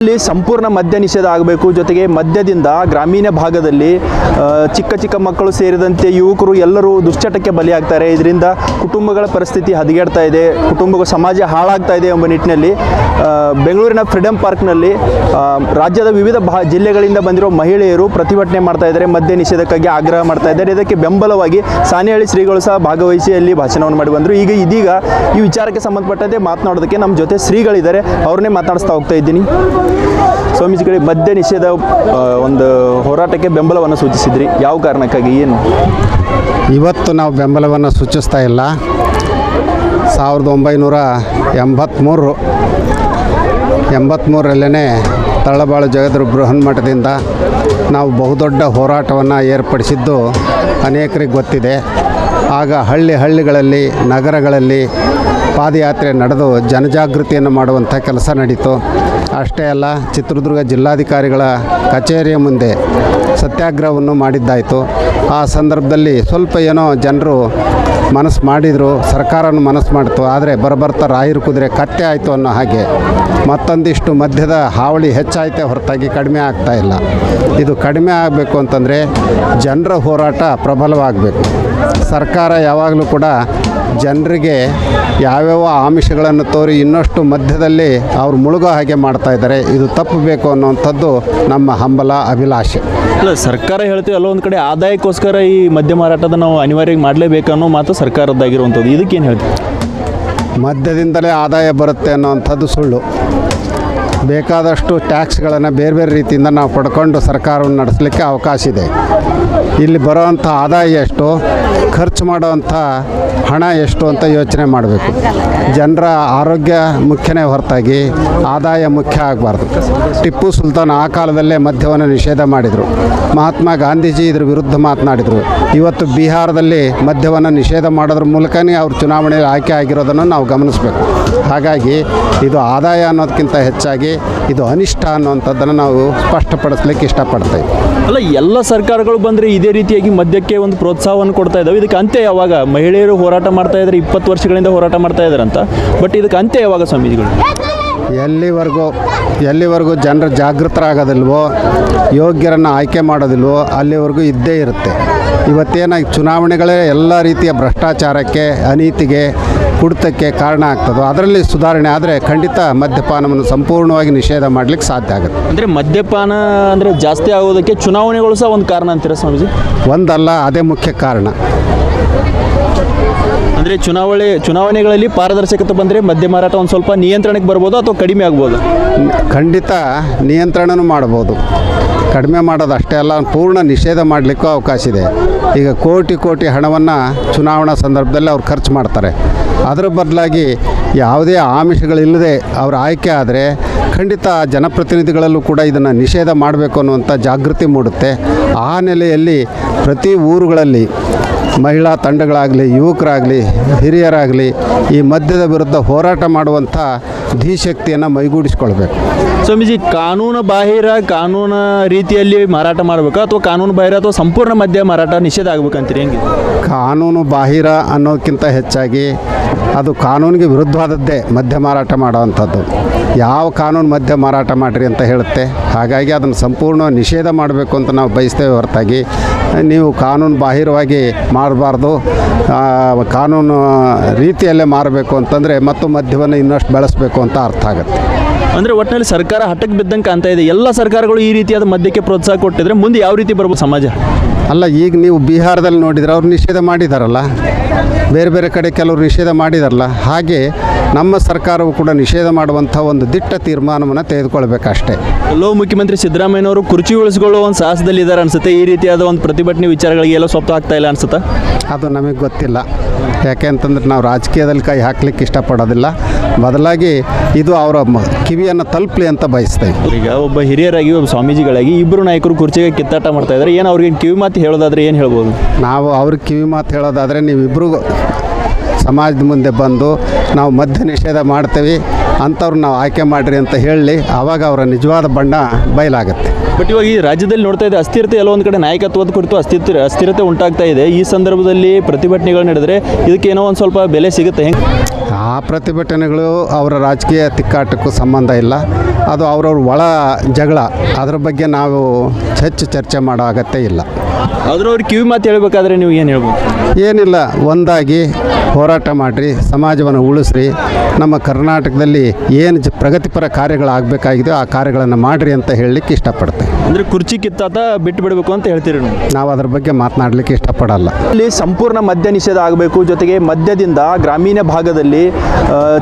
ಇಲ್ಲಿ ಸಂಪೂರ್ಣ ಮದ್ಯ ನಿಷೇಧ ಆಗಬೇಕು. ಜೊತೆಗೆ ಮದ್ಯದಿಂದ ಗ್ರಾಮೀಣ ಭಾಗದಲ್ಲಿ ಚಿಕ್ಕ ಚಿಕ್ಕ ಮಕ್ಕಳು ಸೇರಿದಂತೆ ಯುವಕರು ಎಲ್ಲರೂ ದುಶ್ಚಟಕ್ಕೆ ಬಲಿಯಾಗ್ತಾರೆ. ಇದರಿಂದ ಕುಟುಂಬಗಳ ಪರಿಸ್ಥಿತಿ ಹದಗೆಡ್ತಾ ಇದೆ, ಸಮಾಜ ಹಾಳಾಗ್ತಾ ಇದೆ ಎಂಬ ನಿಟ್ಟಿನಲ್ಲಿ ಬೆಂಗಳೂರಿನ ಫ್ರೀಡಂ ಪಾರ್ಕ್ನಲ್ಲಿ ರಾಜ್ಯದ ವಿವಿಧ ಜಿಲ್ಲೆಗಳಿಂದ ಬಂದಿರೋ ಮಹಿಳೆಯರು ಪ್ರತಿಭಟನೆ ಮಾಡ್ತಾ ಇದ್ದಾರೆ, ಮದ್ಯ ನಿಷೇಧಕ್ಕಾಗಿ ಆಗ್ರಹ ಮಾಡ್ತಾ ಇದ್ದಾರೆ. ಇದಕ್ಕೆ ಬೆಂಬಲವಾಗಿ ಸಾಣೇಹಳ್ಳಿ ಶ್ರೀಗಳು ಸಹ ಭಾಗವಹಿಸಿ ಅಲ್ಲಿ ಭಾಷಣವನ್ನು ಮಾಡಿ ಬಂದರು. ಇದೀಗ ಈ ವಿಚಾರಕ್ಕೆ ಸಂಬಂಧಪಟ್ಟಂತೆ ಮಾತನಾಡೋದಕ್ಕೆ ನಮ್ಮ ಜೊತೆ ಶ್ರೀಗಳಿದ್ದಾರೆ, ಅವ್ರನ್ನೇ ಮಾತನಾಡಿಸ್ತಾ ಹೋಗ್ತಾ ಇದ್ದೀನಿ. ಸ್ವಾಮೀಜಿಗಳಿಗೆ ಮದ್ಯ ನಿಷೇಧ ಒಂದು ಹೋರಾಟಕ್ಕೆ ಬೆಂಬಲವನ್ನು ಸೂಚಿಸಿದ್ರಿ, ಯಾವ ಕಾರಣಕ್ಕಾಗಿ, ಏನು? ಇವತ್ತು ನಾವು ಬೆಂಬಲವನ್ನು ಸೂಚಿಸ್ತಾ ಇಲ್ಲ. 1983ರಲ್ಲೇ ತಳ್ಳಬಾಳು ಜಗದ್ಗುರು ಬೃಹನ್ಮಠದಿಂದ ನಾವು ಬಹುದೊಡ್ಡ ಹೋರಾಟವನ್ನು ಏರ್ಪಡಿಸಿದ್ದು ಅನೇಕರಿಗೆ ಗೊತ್ತಿದೆ. ಆಗ ಹಳ್ಳಿಗಳಲ್ಲಿ ನಗರಗಳಲ್ಲಿ ಪಾದಯಾತ್ರೆ ನಡೆದು ಜನಜಾಗೃತಿಯನ್ನು ಮಾಡುವಂಥ ಕೆಲಸ ನಡೀತು. ಅಷ್ಟೇ ಅಲ್ಲ, ಚಿತ್ರದುರ್ಗ ಜಿಲ್ಲಾಧಿಕಾರಿಗಳ ಕಚೇರಿಯ ಮುಂದೆ ಸತ್ಯಾಗ್ರಹವನ್ನು ಮಾಡಿದ್ದಾಯಿತು. ಆ ಸಂದರ್ಭದಲ್ಲಿ ಸ್ವಲ್ಪ ಏನೋ ಜನರು ಮನಸ್ಸು ಮಾಡಿದರು, ಸರ್ಕಾರವನ್ನು ಮನಸ್ಸು ಮಾಡಿತು. ಆದರೆ ಬರ್ತಾ ರಾಯರು ಕುದುರೆ ಕತ್ತೆ ಆಯಿತು ಅನ್ನೋ ಹಾಗೆ ಮತ್ತೊಂದಿಷ್ಟು ಮದ್ಯದ ಹಾವಳಿ ಹೆಚ್ಚಾಯಿತೆ ಹೊರತಾಗಿ ಕಡಿಮೆ ಆಗ್ತಾ ಇಲ್ಲ. ಇದು ಕಡಿಮೆ ಆಗಬೇಕು ಅಂತಂದರೆ ಜನರ ಹೋರಾಟ ಪ್ರಬಲವಾಗಬೇಕು. ಸರ್ಕಾರ ಯಾವಾಗಲೂ ಕೂಡ ಜನರಿಗೆ ಯಾವ್ಯಾವ ಆಮಿಷಗಳನ್ನು ತೋರಿ ಇನ್ನಷ್ಟು ಮಧ್ಯದಲ್ಲಿ ಅವ್ರು ಮುಳುಗೋ ಹಾಗೆ ಮಾಡ್ತಾ ಇದ್ದಾರೆ. ಇದು ತಪ್ಪಬೇಕು ಅನ್ನುವಂಥದ್ದು ನಮ್ಮ ಹಂಬಲ, ಅಭಿಲಾಷೆ. ಅಲ್ಲ, ಸರ್ಕಾರ ಹೇಳ್ತೀವಿ ಅಲ್ಲ, ಒಂದು ಕಡೆ ಆದಾಯಕ್ಕೋಸ್ಕರ ಈ ಮದ್ಯ ಮಾರಾಟದ ನಾವು ಅನಿವಾರ್ಯವಾಗಿ ಮಾಡಲೇಬೇಕು ಅನ್ನೋ ಮಾತು ಸರ್ಕಾರದ್ದಾಗಿರುವಂಥದ್ದು. ಇದಕ್ಕೇನು ಹೇಳ್ತೀವಿ? ಮದ್ಯದಿಂದಲೇ ಆದಾಯ ಬರುತ್ತೆ ಅನ್ನೋವಂಥದ್ದು ಸುಳ್ಳು. ಬೇಕಾದಷ್ಟು ಟ್ಯಾಕ್ಸ್ಗಳನ್ನು ಬೇರೆ ರೀತಿಯಿಂದ ನಾವು ಪಡ್ಕೊಂಡು ಸರ್ಕಾರವನ್ನು ನಡೆಸಲಿಕ್ಕೆ ಅವಕಾಶ ಇದೆ. ಇಲ್ಲಿ ಬರೋವಂಥ ಆದಾಯ ಎಷ್ಟು, ಖರ್ಚು ಮಾಡೋವಂಥ ಹಣ ಎಷ್ಟು ಅಂತ ಯೋಚನೆ ಮಾಡಬೇಕು. ಜನರ ಆರೋಗ್ಯ ಮುಖ್ಯನೇ ಹೊರತಾಗಿ ಆದಾಯ ಮುಖ್ಯ ಆಗಬಾರ್ದು. ಟಿಪ್ಪು ಸುಲ್ತಾನ್ ಆ ಕಾಲದಲ್ಲೇ ಮದ್ಯವನ್ನು ನಿಷೇಧ ಮಾಡಿದರು. ಮಹಾತ್ಮ ಗಾಂಧೀಜಿ ಇದ್ರ ವಿರುದ್ಧ ಮಾತನಾಡಿದರು. ಇವತ್ತು ಬಿಹಾರದಲ್ಲಿ ಮದ್ಯವನ್ನು ನಿಷೇಧ ಮಾಡೋದ್ರ ಮೂಲಕನೇ ಅವರು ಚುನಾವಣೆಯಲ್ಲಿ ಆಯ್ಕೆ ಆಗಿರೋದನ್ನು ನಾವು ಗಮನಿಸಬೇಕು. ಹಾಗಾಗಿ ಇದು ಆದಾಯ ಅನ್ನೋದಕ್ಕಿಂತ ಹೆಚ್ಚಾಗಿ ಇದು ಅನಿಷ್ಟ ಅನ್ನುವಂಥದ್ದನ್ನು ನಾವು ಸ್ಪಷ್ಟಪಡಿಸ್ಲಿಕ್ಕೆ ಇಷ್ಟಪಡ್ತೇವೆ. ಅಲ್ಲ, ಎಲ್ಲ ಸರ್ಕಾರಗಳು ಬಂದರೆ ಇದೇ ರೀತಿಯಾಗಿ ಮದ್ಯಕ್ಕೆ ಒಂದು ಪ್ರೋತ್ಸಾಹವನ್ನು ಕೊಡ್ತಾ ಇದ್ದಾವೆ. ಇದಕ್ಕೆ ಅಂತ್ಯ ಯಾವಾಗ? ಮಹಿಳೆಯರು ಹೋರಾಟ ಮಾಡ್ತಾ ಇದ್ದಾರೆ, 20 ವರ್ಷಗಳಿಂದ ಹೋರಾಟ ಮಾಡ್ತಾ ಇದ್ದಾರೆ ಅಂತ. ಬಟ್ ಇದಕ್ಕೆ ಅಂತ್ಯ ಯಾವಾಗ ಸ್ವಾಮೀಜಿಗಳು? ಎಲ್ಲಿವರೆಗೂ ಜನರು ಜಾಗೃತರಾಗೋದಿಲ್ವೋ, ಯೋಗ್ಯರನ್ನು ಆಯ್ಕೆ ಮಾಡೋದಿಲ್ವೋ ಅಲ್ಲಿವರೆಗೂ ಇದ್ದೇ ಇರುತ್ತೆ. ಇವತ್ತೇನಾಗಿ ಚುನಾವಣೆಗಳೇ ಎಲ್ಲ ರೀತಿಯ ಭ್ರಷ್ಟಾಚಾರಕ್ಕೆ, ಅನೀತಿಗೆ, ಕುಡಿತಕ್ಕೆ ಕಾರಣ ಆಗ್ತದೋ ಅದರಲ್ಲಿ ಸುಧಾರಣೆ ಆದರೆ ಖಂಡಿತ ಮದ್ಯಪಾನವನ್ನು ಸಂಪೂರ್ಣವಾಗಿ ನಿಷೇಧ ಮಾಡಲಿಕ್ಕೆ ಸಾಧ್ಯ ಆಗುತ್ತೆ. ಅಂದರೆ ಮದ್ಯಪಾನ ಅಂದರೆ ಜಾಸ್ತಿ ಆಗೋದಕ್ಕೆ ಚುನಾವಣೆಗಳು ಸಹ ಒಂದು ಕಾರಣ ಅಂತೀರಾ ಸ್ವಾಮೀಜಿ? ಒಂದಲ್ಲ, ಅದೇ ಮುಖ್ಯ ಕಾರಣ. ಅಂದರೆ ಚುನಾವಣೆಗಳಲ್ಲಿ ಪಾರದರ್ಶಕತೆ ಬಂದರೆ ಮದ್ಯ ಮಾರಾಟ ಒಂದು ಸ್ವಲ್ಪ ನಿಯಂತ್ರಣಕ್ಕೆ ಬರ್ಬೋದು ಅಥವಾ ಕಡಿಮೆ ಆಗ್ಬೋದು? ಖಂಡಿತ ನಿಯಂತ್ರಣನೂ ಮಾಡ್ಬೋದು. ಕಡಿಮೆ ಮಾಡೋದು ಅಷ್ಟೇ ಅಲ್ಲ, ಪೂರ್ಣ ನಿಷೇಧ ಮಾಡಲಿಕ್ಕೂ ಅವಕಾಶ ಇದೆ. ಈಗ ಕೋಟಿ ಹಣವನ್ನು ಚುನಾವಣಾ ಸಂದರ್ಭದಲ್ಲಿ ಅವ್ರು ಖರ್ಚು ಮಾಡ್ತಾರೆ. ಅದರ ಬದಲಾಗಿ ಯಾವುದೇ ಆಮಿಷಗಳಿಲ್ಲದೆ ಅವ್ರ ಆಯ್ಕೆ ಆದರೆ ಖಂಡಿತ ಜನಪ್ರತಿನಿಧಿಗಳಲ್ಲೂ ಕೂಡ ಇದನ್ನು ನಿಷೇಧ ಮಾಡಬೇಕು ಅನ್ನುವಂಥ ಜಾಗೃತಿ ಮೂಡುತ್ತೆ. ಆ ನೆಲೆಯಲ್ಲಿ ಪ್ರತಿ ಊರುಗಳಲ್ಲಿ ಮಹಿಳಾ ತಂಡಗಳಾಗಲಿ, ಯುವಕರಾಗಲಿ, ಹಿರಿಯರಾಗಲಿ ಈ ಮದ್ಯದ ವಿರುದ್ಧ ಹೋರಾಟ ಮಾಡುವಂಥ ಧೀಶಕ್ತಿಯನ್ನು ಮೈಗೂಡಿಸ್ಕೊಳ್ಬೇಕು. ಸ್ವಾಮೀಜಿ, ಕಾನೂನು ರೀತಿಯಲ್ಲಿ ಮಾರಾಟ ಮಾಡಬೇಕಾ ಅಥವಾ ಕಾನೂನು ಬಾಹಿರ ಅಥವಾ ಸಂಪೂರ್ಣ ಮದ್ಯ ಮಾರಾಟ ನಿಷೇಧ ಆಗಬೇಕಂತೀರಿ? ಹೆಂಗೆ? ಕಾನೂನು ಬಾಹಿರ ಅನ್ನೋದಕ್ಕಿಂತ ಹೆಚ್ಚಾಗಿ ಅದು ಕಾನೂನಿಗೆ ವಿರುದ್ಧವಾದದ್ದೇ ಮದ್ಯ ಮಾರಾಟ ಮಾಡೋವಂಥದ್ದು. ಯಾವ ಕಾನೂನು ಮದ್ಯ ಮಾರಾಟ ಮಾಡಿರಿ ಅಂತ ಹೇಳುತ್ತೆ. ಹಾಗಾಗಿ ಅದನ್ನು ಸಂಪೂರ್ಣ ನಿಷೇಧ ಮಾಡಬೇಕು ಅಂತ ನಾವು ಬಯಸ್ತೇವೆ ಹೊರತಾಗಿ ನೀವು ಕಾನೂನು ಬಾಹಿರವಾಗಿ ಮಾಡಬಾರ್ದು, ಕಾನೂನು ರೀತಿಯಲ್ಲೇ ಮಾರಬೇಕು ಅಂತಂದರೆ ಮತ್ತು ಮದ್ಯವನ್ನು ಇನ್ನಷ್ಟು ಬೆಳೆಸಬೇಕು ಅಂತ ಅರ್ಥ ಆಗುತ್ತೆ. ಅಂದರೆ ಒಟ್ಟಿನಲ್ಲಿ ಸರ್ಕಾರ ಹಠಕ್ಕೆ ಬಿದ್ದಂಗೆ ಕಾಣ್ತಾ ಇದೆ. ಎಲ್ಲ ಸರ್ಕಾರಗಳು ಈ ರೀತಿಯಾದ ಮದ್ಯಕ್ಕೆ ಪ್ರೋತ್ಸಾಹ ಕೊಟ್ಟಿದ್ರೆ ಮುಂದೆ ಯಾವ ರೀತಿ ಬರ್ಬೋದು ಸಮಾಜ? ಅಲ್ಲ, ಈಗ ನೀವು ಬಿಹಾರದಲ್ಲಿ ನೋಡಿದರೆ ಅವ್ರು ನಿಷೇಧ ಮಾಡಿದಾರಲ್ಲ, ಬೇರೆ ಕಡೆ ಕೆಲವರು ನಿಷೇಧ ಮಾಡಿದಾರಲ್ಲ. ಹಾಗೆ ನಮ್ಮ ಸರ್ಕಾರವು ಕೂಡ ನಿಷೇಧ ಮಾಡುವಂಥ ಒಂದು ದಿಟ್ಟ ತೀರ್ಮಾನವನ್ನು ತೆಗೆದುಕೊಳ್ಬೇಕಷ್ಟೇ. ಎಲ್ಲೋ ಮುಖ್ಯಮಂತ್ರಿ ಸಿದ್ದರಾಮಯ್ಯನವರು ಕುರ್ಚಿ ಉಳಿಸ್ಕೊಳ್ಳೋ ಒಂದು ಸಾಹಸದಲ್ಲಿ ಇದ್ದಾರೆ ಅನಿಸುತ್ತೆ. ಈ ರೀತಿಯಾದ ಒಂದು ಪ್ರತಿಭಟನೆ ವಿಚಾರಗಳಿಗೆ ಎಲ್ಲೋ ಸ್ವಪ್ನ ಆಗ್ತಾ ಇಲ್ಲ ಅನಿಸುತ್ತಾ? ಅದು ನಮಗೆ ಗೊತ್ತಿಲ್ಲ. ಯಾಕೆ ಅಂತಂದ್ರೆ ನಾವು ರಾಜಕೀಯದಲ್ಲಿ ಕೈ ಹಾಕ್ಲಿಕ್ಕೆ ಇಷ್ಟಪಡೋದಿಲ್ಲ. ಬದಲಾಗಿ ಇದು ಅವರ ಕಿವಿಯನ್ನು ತಲುಪಲಿ ಅಂತ ಬಯಸ್ತೇವೆ. ಈಗ ಒಬ್ಬ ಹಿರಿಯರಾಗಿ, ಒಬ್ಬ ಸ್ವಾಮೀಜಿಗಳಾಗಿ ಇಬ್ಬರು ನಾಯಕರು ಕುರ್ಚಿಗೆ ಕಿತ್ತಾಟ ಮಾಡ್ತಾ ಇದ್ದಾರೆ. ಏನು ಅವ್ರಿಗೆ ಕಿವಿ ಮಾತು ಹೇಳೋದಾದ್ರೆ ಏನು ಹೇಳ್ಬೋದು? ನಾವು ಅವ್ರಿಗೆ ಕಿವಿ ಮಾತು ಹೇಳೋದಾದರೆ ನೀವಿಬ್ಬರು ಸಮಾಜದ ಮುಂದೆ ಬಂದು ನಾವು ಮದ್ಯ ನಿಷೇಧ ಮಾಡ್ತೇವೆ ಅಂಥವ್ರು ನಾವು ಆಯ್ಕೆ ಮಾಡಿರಿ ಅಂತ ಹೇಳಿ, ಆವಾಗ ಅವರ ನಿಜವಾದ ಬಣ್ಣ ಬಯಲಾಗುತ್ತೆ. ಬಟ್ ಇವಾಗ ಈ ರಾಜ್ಯದಲ್ಲಿ ನೋಡ್ತಾ ಇದೆ ಅಸ್ಥಿರತೆ, ಎಲ್ಲೋ ಒಂದು ಕಡೆ ನಾಯಕತ್ವದ ಕುರಿತು ಅಸ್ಥಿರತೆ ಉಂಟಾಗ್ತಾ ಇದೆ. ಈ ಸಂದರ್ಭದಲ್ಲಿ ಪ್ರತಿಭಟನೆಗಳು ನಡೆದರೆ ಇದಕ್ಕೆ ಏನೋ ಒಂದು ಸ್ವಲ್ಪ ಬೆಲೆ ಸಿಗುತ್ತೆ. ಹೆಂಗೆ? ಆ ಪ್ರತಿಭಟನೆಗಳು ಅವರ ರಾಜಕೀಯ ತಿಕ್ಕಾಟಕ್ಕೂ ಸಂಬಂಧ ಇಲ್ಲ. ಅದು ಅವ್ರವ್ರ ಒಳ ಜಗಳ. ಅದರ ಬಗ್ಗೆ ನಾವು ಹೆಚ್ಚು ಚರ್ಚೆ ಮಾಡೋ ಅಗತ್ಯ ಇಲ್ಲ. ಆದರೂ ಅವ್ರು ಕಿವಿ ಮಾತು ಹೇಳ್ಬೇಕಾದ್ರೆ ನೀವು ಏನು ಹೇಳ್ಬೋದು? ಏನಿಲ್ಲ, ಒಂದಾಗಿ ಹೋರಾಟ ಮಾಡಿರಿ, ಸಮಾಜವನ್ನು ಉಳಿಸ್ರಿ, ನಮ್ಮ ಕರ್ನಾಟಕದಲ್ಲಿ ಏನು ಪ್ರಗತಿಪರ ಕಾರ್ಯಗಳಾಗಬೇಕಾಗಿದೆಯೋ ಆ ಕಾರ್ಯಗಳನ್ನು ಮಾಡಿರಿ ಅಂತ ಹೇಳಲಿಕ್ಕೆ ಇಷ್ಟಪಡ್ತೇವೆ. ಅಂದರೆ ಕುರ್ಚಿ ಕಿತ್ತಾಟ ಬಿಟ್ಟು ಬಿಡಬೇಕು ಅಂತ ಹೇಳ್ತೀರಿ ನೀವು? ನಾವು ಅದ್ರ ಬಗ್ಗೆ ಮಾತನಾಡಲಿಕ್ಕೆ ಇಷ್ಟಪಡಲ್ಲ. ಇಲ್ಲಿ ಸಂಪೂರ್ಣ ಮದ್ಯ ನಿಷೇಧ ಆಗಬೇಕು. ಜೊತೆಗೆ ಮದ್ಯದಿಂದ ಗ್ರಾಮೀಣ ಭಾಗದಲ್ಲಿ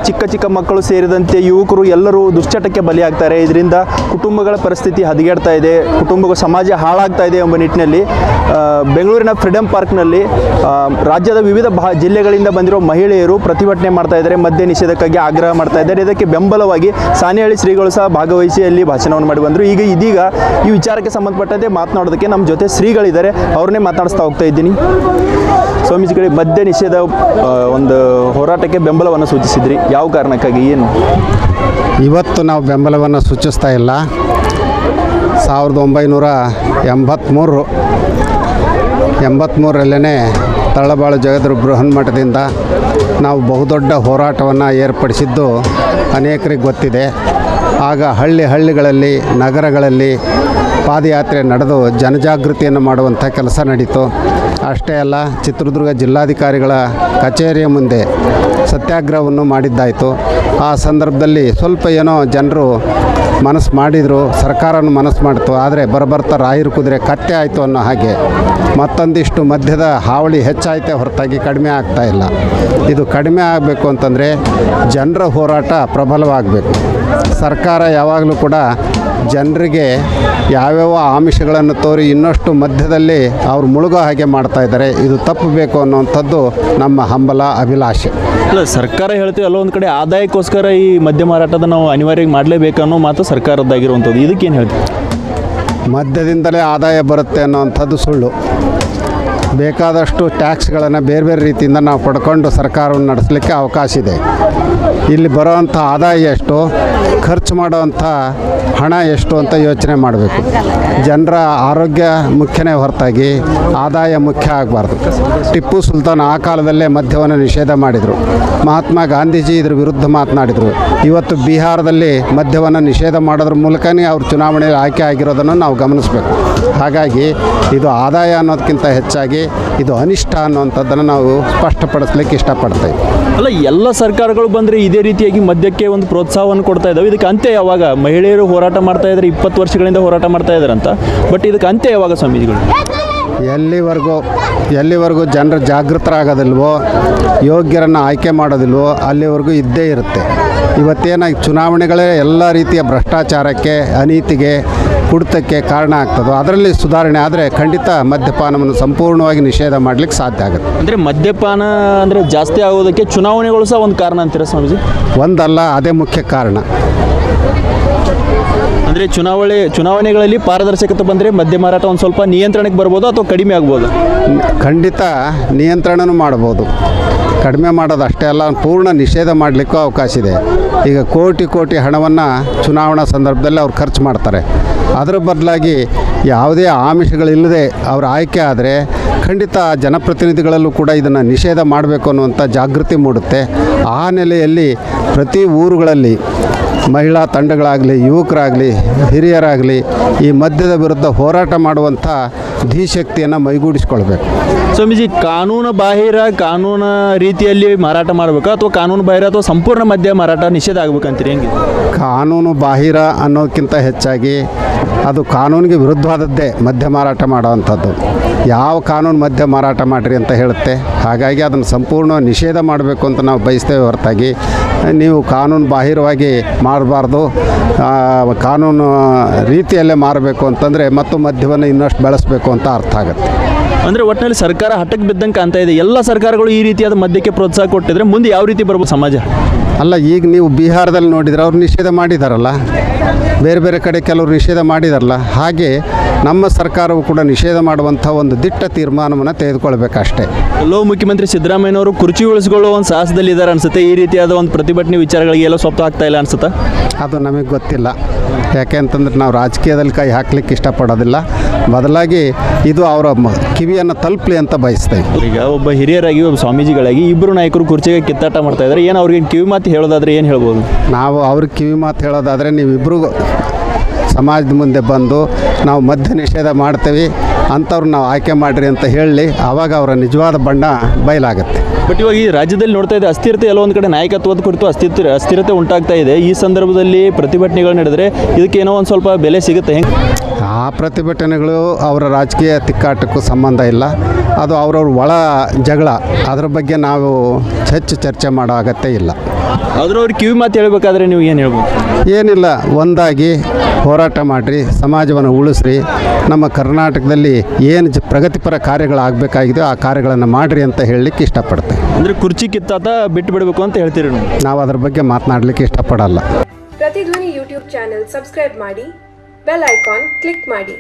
ಚಿಕ್ಕ ಚಿಕ್ಕ ಮಕ್ಕಳು ಸೇರಿದಂತೆ ಯುವಕರು ಎಲ್ಲರೂ ದುಶ್ಚಟಕ್ಕೆ ಬಲಿಯಾಗ್ತಾರೆ. ಇದರಿಂದ ಕುಟುಂಬಗಳ ಪರಿಸ್ಥಿತಿ ಹದಗೆಡ್ತಾ ಇದೆ, ಸಮಾಜ ಹಾಳಾಗ್ತಾ ಇದೆ ಎಂಬ ನಿಟ್ಟಿನಲ್ಲಿ ಬೆಂಗಳೂರಿನ ಫ್ರೀಡಂ ಪಾರ್ಕ್ನಲ್ಲಿ ರಾಜ್ಯದ ವಿವಿಧ ಜಿಲ್ಲೆಗಳಿಂದ ಬಂದಿರೋ ಮಹಿಳೆಯರು ಪ್ರತಿಭಟನೆ ಮಾಡ್ತಾ ಇದ್ದಾರೆ, ಮದ್ಯ ನಿಷೇಧಕ್ಕಾಗಿ ಆಗ್ರಹ ಮಾಡ್ತಾ ಇದ್ದಾರೆ. ಇದಕ್ಕೆ ಬೆಂಬಲವಾಗಿ ಸಾಣೇಹಳ್ಳಿ ಶ್ರೀಗಳು ಸಹ ಭಾಗವಹಿಸಿ ಅಲ್ಲಿ ಭಾಷಣವನ್ನು ಮಾಡಿ ಬಂದರು. ಇದೀಗ ಈ ವಿಚಾರಕ್ಕೆ ಸಂಬಂಧಪಟ್ಟಂತೆ ಮಾತನಾಡೋದಕ್ಕೆ ನಮ್ಮ ಜೊತೆ ಶ್ರೀಗಳಿದ್ದಾರೆ, ಅವ್ರನ್ನೇ ಮಾತನಾಡಿಸ್ತಾ ಹೋಗ್ತಾ ಇದ್ದೀನಿ. ಸ್ವಾಮೀಜಿಗಳಿಗೆ ಮದ್ಯ ನಿಷೇಧ ಒಂದು ಹೋರಾಟಕ್ಕೆ ಬೆಂಬಲವನ್ನು ಸೂಚಿಸಿದ್ರಿ, ಯಾವ ಕಾರಣಕ್ಕಾಗಿ, ಏನು? ಇವತ್ತು ನಾವು ಬೆಂಬಲವನ್ನು ಸೂಚಿಸ್ತಾ ಇಲ್ಲ. 1983ರಲ್ಲೇ ತಳ್ಳಬಾಳು ಜಗದ್ಗುರು ಬೃಹನ್ಮಠದಿಂದ ನಾವು ಬಹುದೊಡ್ಡ ಹೋರಾಟವನ್ನು ಏರ್ಪಡಿಸಿದ್ದು ಅನೇಕರಿಗೆ ಗೊತ್ತಿದೆ. ಆಗ ಹಳ್ಳಿಗಳಲ್ಲಿ ನಗರಗಳಲ್ಲಿ ಪಾದಯಾತ್ರೆ ನಡೆದು ಜನಜಾಗೃತಿಯನ್ನು ಮಾಡುವಂಥ ಕೆಲಸ ನಡೀತು. ಅಷ್ಟೇ ಅಲ್ಲ, ಚಿತ್ರದುರ್ಗ ಜಿಲ್ಲಾಧಿಕಾರಿಗಳ ಕಚೇರಿಯ ಮುಂದೆ ಸತ್ಯಾಗ್ರಹವನ್ನು ಮಾಡಿದ್ದಾಯಿತು. ಆ ಸಂದರ್ಭದಲ್ಲಿ ಸ್ವಲ್ಪ ಏನೋ ಜನರು ಮನಸ್ಸು ಮಾಡಿದರು, ಸರ್ಕಾರವನ್ನು ಮನಸ್ಸು ಮಾಡಿತು. ಆದರೆ ಬರಬರ್ತಾ ರಾಯರು ಕುದುರೆ ಕತ್ತೆ ಆಯಿತು ಅನ್ನೋ ಹಾಗೆ ಮತ್ತೊಂದಿಷ್ಟು ಮಧ್ಯದ ಹಾವಳಿ ಹೆಚ್ಚಾಯಿತೆ ಹೊರತಾಗಿ ಕಡಿಮೆ ಆಗ್ತಾ ಇಲ್ಲ. ಇದು ಕಡಿಮೆ ಆಗಬೇಕು ಅಂತಂದರೆ ಜನರ ಹೋರಾಟ ಪ್ರಬಲವಾಗಬೇಕು. ಸರ್ಕಾರ ಯಾವಾಗಲೂ ಕೂಡ ಜನರಿಗೆ ಯಾವ್ಯಾವ ಆಮಿಷಗಳನ್ನು ತೋರಿ ಇನ್ನಷ್ಟು ಮಧ್ಯದಲ್ಲಿ ಅವ್ರು ಮುಳುಗೋ ಹಾಗೆ ಮಾಡ್ತಾ ಇದ್ದಾರೆ. ಇದು ತಪ್ಪಬೇಕು ಅನ್ನುವಂಥದ್ದು ನಮ್ಮ ಹಂಬಲ, ಅಭಿಲಾಷೆ. ಅಲ್ಲ, ಸರ್ಕಾರ ಹೇಳ್ತೀವಿ ಅಲ್ಲ, ಒಂದು ಕಡೆ ಆದಾಯಕ್ಕೋಸ್ಕರ ಈ ಮದ್ಯ ಮಾರಾಟದ ನಾವು ಅನಿವಾರ್ಯವಾಗಿ ಮಾಡಲೇಬೇಕು ಅನ್ನೋ ಮಾತು ಸರ್ಕಾರದ್ದಾಗಿರುವಂಥದ್ದು. ಇದಕ್ಕೇನು ಹೇಳ್ತೀವಿ? ಮದ್ಯದಿಂದಲೇ ಆದಾಯ ಬರುತ್ತೆ ಅನ್ನೋವಂಥದ್ದು ಸುಳ್ಳು. ಬೇಕಾದಷ್ಟು ಟ್ಯಾಕ್ಸ್ಗಳನ್ನು ಬೇರೆ ಬೇರೆ ರೀತಿಯಿಂದ ನಾವು ಪಡ್ಕೊಂಡು ಸರ್ಕಾರವನ್ನು ನಡೆಸಲಿಕ್ಕೆ ಅವಕಾಶ ಇದೆ. ಇಲ್ಲಿ ಬರೋವಂಥ ಆದಾಯ ಎಷ್ಟು, ಖರ್ಚು ಮಾಡೋವಂಥ ಹಣ ಎಷ್ಟು ಅಂತ ಯೋಚನೆ ಮಾಡಬೇಕು. ಜನರ ಆರೋಗ್ಯ ಮುಖ್ಯನೇ ಹೊರತಾಗಿ ಆದಾಯ ಮುಖ್ಯ ಆಗಬಾರ್ದು. ಟಿಪ್ಪು ಸುಲ್ತಾನ್ ಆ ಕಾಲದಲ್ಲೇ ಮದ್ಯವನ್ನು ನಿಷೇಧ ಮಾಡಿದರು. ಮಹಾತ್ಮ ಗಾಂಧೀಜಿ ಇದ್ರ ವಿರುದ್ಧ ಮಾತನಾಡಿದರು. ಇವತ್ತು ಬಿಹಾರದಲ್ಲಿ ಮದ್ಯವನ್ನು ನಿಷೇಧ ಮಾಡೋದ್ರ ಮೂಲಕನೇ ಅವರು ಚುನಾವಣೆಯಲ್ಲಿ ಆಯ್ಕೆ ಆಗಿರೋದನ್ನು ನಾವು ಗಮನಿಸಬೇಕು. ಹಾಗಾಗಿ ಇದು ಆದಾಯ ಅನ್ನೋದಕ್ಕಿಂತ ಹೆಚ್ಚಾಗಿ ಇದು ಅನಿಷ್ಟ ಅನ್ನುವಂಥದ್ದನ್ನು ನಾವು ಸ್ಪಷ್ಟಪಡಿಸ್ಲಿಕ್ಕೆ ಇಷ್ಟಪಡ್ತೇವೆ. ಅಲ್ಲ, ಎಲ್ಲ ಸರ್ಕಾರಗಳು ಬಂದರೆ ಇದೇ ರೀತಿಯಾಗಿ ಮದ್ಯಕ್ಕೆ ಒಂದು ಪ್ರೋತ್ಸಾಹವನ್ನು ಕೊಡ್ತಾ ಇದ್ದಾವೆ. ಇದಕ್ಕೆ ಅಂತ್ಯ ಯಾವಾಗ? ಮಹಿಳೆಯರು ಹೋರಾಟ ಮಾಡ್ತಾ ಇದ್ದಾರೆ, 20 ವರ್ಷಗಳಿಂದ ಹೋರಾಟ ಮಾಡ್ತಾ ಇದ್ದಾರೆ ಅಂತ. ಬಟ್ ಇದಕ್ಕೆ ಅಂತ್ಯ ಯಾವಾಗ ಸ್ವಾಮೀಜಿಗಳು? ಎಲ್ಲಿವರೆಗೂ ಜನರು ಜಾಗೃತರಾಗೋದಿಲ್ವೋ, ಯೋಗ್ಯರನ್ನು ಆಯ್ಕೆ ಮಾಡೋದಿಲ್ವೋ ಅಲ್ಲಿವರೆಗೂ ಇದ್ದೇ ಇರುತ್ತೆ. ಇವತ್ತೇನಾಗಿ ಚುನಾವಣೆಗಳೇ ಎಲ್ಲ ರೀತಿಯ ಭ್ರಷ್ಟಾಚಾರಕ್ಕೆ, ಅನೀತಿಗೆ, ಕುಡಿತಕ್ಕೆ ಕಾರಣ ಆಗ್ತದೋ ಅದರಲ್ಲಿ ಸುಧಾರಣೆ ಆದರೆ ಖಂಡಿತ ಮದ್ಯಪಾನವನ್ನು ಸಂಪೂರ್ಣವಾಗಿ ನಿಷೇಧ ಮಾಡಲಿಕ್ಕೆ ಸಾಧ್ಯ ಆಗುತ್ತೆ. ಅಂದರೆ ಮದ್ಯಪಾನ ಅಂದರೆ ಜಾಸ್ತಿ ಆಗೋದಕ್ಕೆ ಚುನಾವಣೆಗಳು ಸಹ ಒಂದು ಕಾರಣ ಅಂತೀರಾ ಸ್ವಾಮೀಜಿ? ಒಂದಲ್ಲ, ಅದೇ ಮುಖ್ಯ ಕಾರಣ. ಅಂದರೆ ಚುನಾವಣೆಗಳಲ್ಲಿ ಪಾರದರ್ಶಕತೆ ಬಂದರೆ ಮದ್ಯ ಮಾರಾಟ ಒಂದು ಸ್ವಲ್ಪ ನಿಯಂತ್ರಣಕ್ಕೆ ಬರ್ಬೋದು ಅಥವಾ ಕಡಿಮೆ ಆಗ್ಬೋದು? ಖಂಡಿತ ನಿಯಂತ್ರಣನೂ ಮಾಡ್ಬೋದು. ಕಡಿಮೆ ಮಾಡೋದು ಅಷ್ಟೇ ಅಲ್ಲ, ಪೂರ್ಣ ನಿಷೇಧ ಮಾಡಲಿಕ್ಕೂ ಅವಕಾಶ ಇದೆ. ಈಗ ಕೋಟಿ ಹಣವನ್ನು ಚುನಾವಣಾ ಸಂದರ್ಭದಲ್ಲಿ ಅವ್ರು ಖರ್ಚು ಮಾಡ್ತಾರೆ. ಅದರ ಬದಲಾಗಿ ಯಾವುದೇ ಆಮಿಷಗಳಿಲ್ಲದೆ ಅವ್ರ ಆಯ್ಕೆ ಆದರೆ ಖಂಡಿತ ಜನಪ್ರತಿನಿಧಿಗಳಲ್ಲೂ ಕೂಡ ಇದನ್ನು ನಿಷೇಧ ಮಾಡಬೇಕು ಅನ್ನುವಂಥ ಜಾಗೃತಿ ಮೂಡುತ್ತೆ. ಆ ನೆಲೆಯಲ್ಲಿ ಪ್ರತಿ ಊರುಗಳಲ್ಲಿ ಮಹಿಳಾ ತಂಡಗಳಾಗಲಿ, ಯುವಕರಾಗಲಿ, ಹಿರಿಯರಾಗಲಿ ಈ ಮದ್ಯದ ವಿರುದ್ಧ ಹೋರಾಟ ಮಾಡುವಂಥ ಧೀಶಕ್ತಿಯನ್ನು ಮೈಗೂಡಿಸ್ಕೊಳ್ಬೇಕು. ಸ್ವಾಮೀಜಿ, ಕಾನೂನು ರೀತಿಯಲ್ಲಿ ಮಾರಾಟ ಮಾಡಬೇಕಾ ಅಥವಾ ಕಾನೂನು ಬಾಹಿರ ಅಥವಾ ಸಂಪೂರ್ಣ ಮದ್ಯ ಮಾರಾಟ ನಿಷೇಧ ಆಗ್ಬೇಕಂತೀರಿ? ಹೆಂಗೆ? ಕಾನೂನು ಬಾಹಿರ ಅನ್ನೋದಕ್ಕಿಂತ ಹೆಚ್ಚಾಗಿ ಅದು ಕಾನೂನಿಗೆ ವಿರುದ್ಧವಾದದ್ದೇ ಮದ್ಯ ಮಾರಾಟ ಮಾಡೋವಂಥದ್ದು. ಯಾವ ಕಾನೂನು ಮದ್ಯ ಮಾರಾಟ ಮಾಡಿರಿ ಅಂತ ಹೇಳುತ್ತೆ. ಹಾಗಾಗಿ ಅದನ್ನು ಸಂಪೂರ್ಣ ನಿಷೇಧ ಮಾಡಬೇಕು ಅಂತ ನಾವು ಬಯಸ್ತೇವೆ ಹೊರತಾಗಿ ನೀವು ಕಾನೂನು ಬಾಹಿರವಾಗಿ ಮಾಡಬಾರ್ದು, ಕಾನೂನು ರೀತಿಯಲ್ಲೇ ಮಾರಬೇಕು ಅಂತಂದರೆ ಮತ್ತು ಮದ್ಯವನ್ನು ಇನ್ನಷ್ಟು ಬೆಳೆಸಬೇಕು ಅಂತ ಅರ್ಥ ಆಗುತ್ತೆ. ಅಂದರೆ ಒಟ್ಟಿನಲ್ಲಿ ಸರ್ಕಾರ ಹಠಕ್ಕೆ ಬಿದ್ದಂಗೆ ಕಾಣ್ತಾ ಇದೆ. ಎಲ್ಲ ಸರ್ಕಾರಗಳು ಈ ರೀತಿಯಾದ ಮದ್ಯಕ್ಕೆ ಪ್ರೋತ್ಸಾಹ ಕೊಟ್ಟಿದ್ರೆ ಮುಂದೆ ಯಾವ ರೀತಿ ಬರ್ಬೋದು ಸಮಾಜ? ಅಲ್ಲ, ಈಗ ನೀವು ಬಿಹಾರದಲ್ಲಿ ನೋಡಿದರೆ ಅವ್ರು ನಿಷೇಧ ಮಾಡಿದಾರಲ್ಲ, ಬೇರೆ ಬೇರೆ ಕಡೆ ಕೆಲವರು ನಿಷೇಧ ಮಾಡಿದಾರಲ್ಲ. ಹಾಗೆ ನಮ್ಮ ಸರ್ಕಾರವು ಕೂಡ ನಿಷೇಧ ಮಾಡುವಂಥ ಒಂದು ದಿಟ್ಟ ತೀರ್ಮಾನವನ್ನು ತೆಗೆದುಕೊಳ್ಬೇಕಷ್ಟೇ. ಮುಖ್ಯಮಂತ್ರಿ ಸಿದ್ದರಾಮಯ್ಯನವರು ಕುರ್ಚಿ ಉಳಿಸ್ಕೊಳ್ಳೋ ಒಂದು ಸಾಹಸದಲ್ಲಿ ಇದ್ದಾರೆ ಅನಿಸುತ್ತೆ. ಈ ರೀತಿಯಾದ ಒಂದು ಪ್ರತಿಭಟನೆ ವಿಚಾರಗಳಿಗೆ ಎಲ್ಲ ಸ್ವಪ್ತ ಆಗ್ತಾ ಇಲ್ಲ ಅನಿಸುತ್ತಾ? ಅದು ನಮಗೆ ಗೊತ್ತಿಲ್ಲ. ಯಾಕೆ ಅಂತಂದ್ರೆ ನಾವು ರಾಜಕೀಯದಲ್ಲಿ ಕೈ ಹಾಕ್ಲಿಕ್ಕೆ ಇಷ್ಟಪಡೋದಿಲ್ಲ, ಬದಲಾಗಿ ಇದು ಅವರ ಕಿವಿಯನ್ನು ತಲುಪಲಿ ಅಂತ ಬಯಸ್ತೇವೆ. ಈಗ ಒಬ್ಬ ಹಿರಿಯರಾಗಿ ಒಬ್ಬ ಸ್ವಾಮೀಜಿಗಳಾಗಿ ಇಬ್ಬರು ನಾಯಕರು ಕುರ್ಚಿಗೆ ಕಿತ್ತಾಟ ಮಾಡ್ತಾ ಇದ್ದಾರೆ, ಏನು ಅವ್ರಿಗೆ ಕಿವಿ ಮಾತು ಹೇಳೋದಾದ್ರೆ ಏನು ಹೇಳ್ಬೋದು? ನಾವು ಅವ್ರಿಗೆ ಕಿವಿ ಮಾತು ಹೇಳೋದಾದರೆ ನೀವಿಬ್ಬರು ಸಮಾಜದ ಮುಂದೆ ಬಂದು ನಾವು ಮದ್ಯ ನಿಷೇಧ ಮಾಡ್ತೇವೆ ಅಂಥವ್ರು ನಾವು ಆಯ್ಕೆ ಮಾಡಿರಿ ಅಂತ ಹೇಳಿ ಆವಾಗ ಅವರ ನಿಜವಾದ ಬಣ್ಣ ಬಯಲಾಗುತ್ತೆ. ಬಟ್ ಇವಾಗ ಈ ರಾಜ್ಯದಲ್ಲಿ ನೋಡ್ತಾ ಇದೆ ಅಸ್ಥಿರತೆ ಎಲ್ಲ ಒಂದು ಕಡೆ ನಾಯಕತ್ವದ ಕುರಿತು ಅಸ್ಥಿರತೆ ಉಂಟಾಗ್ತಾ ಇದೆ. ಈ ಸಂದರ್ಭದಲ್ಲಿ ಪ್ರತಿಭಟನೆಗಳು ನಡೆದರೆ ಇದಕ್ಕೇನೋ ಒಂದು ಸ್ವಲ್ಪ ಬೆಲೆ ಸಿಗುತ್ತೆ ಹೆಂಗೆ? ಆ ಪ್ರತಿಭಟನೆಗಳು ಅವರ ರಾಜಕೀಯ ತಿಕ್ಕಾಟಕ್ಕೂ ಸಂಬಂಧ ಇಲ್ಲ, ಅದು ಅವ್ರವ್ರ ಒಳ ಜಗಳ, ಅದ್ರ ಬಗ್ಗೆ ನಾವು ಹೆಚ್ಚು ಚರ್ಚೆ ಮಾಡೋ ಅಗತ್ಯ ಇಲ್ಲ. ಆದರೂ ಅವ್ರಿಗೆ ಕಿವಿ ಮಾತು ಹೇಳಬೇಕಾದ್ರೆ ನೀವು ಏನು ಹೇಳ್ಬೋದು? ಏನಿಲ್ಲ, ಒಂದಾಗಿ ಹೋರಾಟ ಮಾಡಿರಿ, ಸಮಾಜವನ್ನು ಉಳಿಸ್ರಿ, ನಮ್ಮ ಕರ್ನಾಟಕದಲ್ಲಿ ಏನು ಪ್ರಗತಿಪರ ಕಾರ್ಯಗಳಾಗಬೇಕಾಗಿದೆಯೋ ಆ ಕಾರ್ಯಗಳನ್ನು ಮಾಡಿರಿ ಅಂತ ಹೇಳಲಿಕ್ಕೆ ಇಷ್ಟಪಡ್ತೇವೆ. ಅಂದರೆ ಕುರ್ಚಿ ಕಿತ್ತಾಟ ಬಿಟ್ಟು ಬಿಡಬೇಕು ಅಂತ ಹೇಳ್ತೀರಿ ನೀವು? ನಾವು ಅದ್ರ ಬಗ್ಗೆ ಮಾತನಾಡಲಿಕ್ಕೆ ಇಷ್ಟಪಡಲ್ಲ. ಪ್ರತಿಧ್ವನಿ ಯೂಟ್ಯೂಬ್ ಚಾನೆಲ್ ಸಬ್ಸ್ಕ್ರೈಬ್ ಮಾಡಿ, ಬೆಲ್ ಐಕಾನ್ ಕ್ಲಿಕ್ ಮಾಡಿ.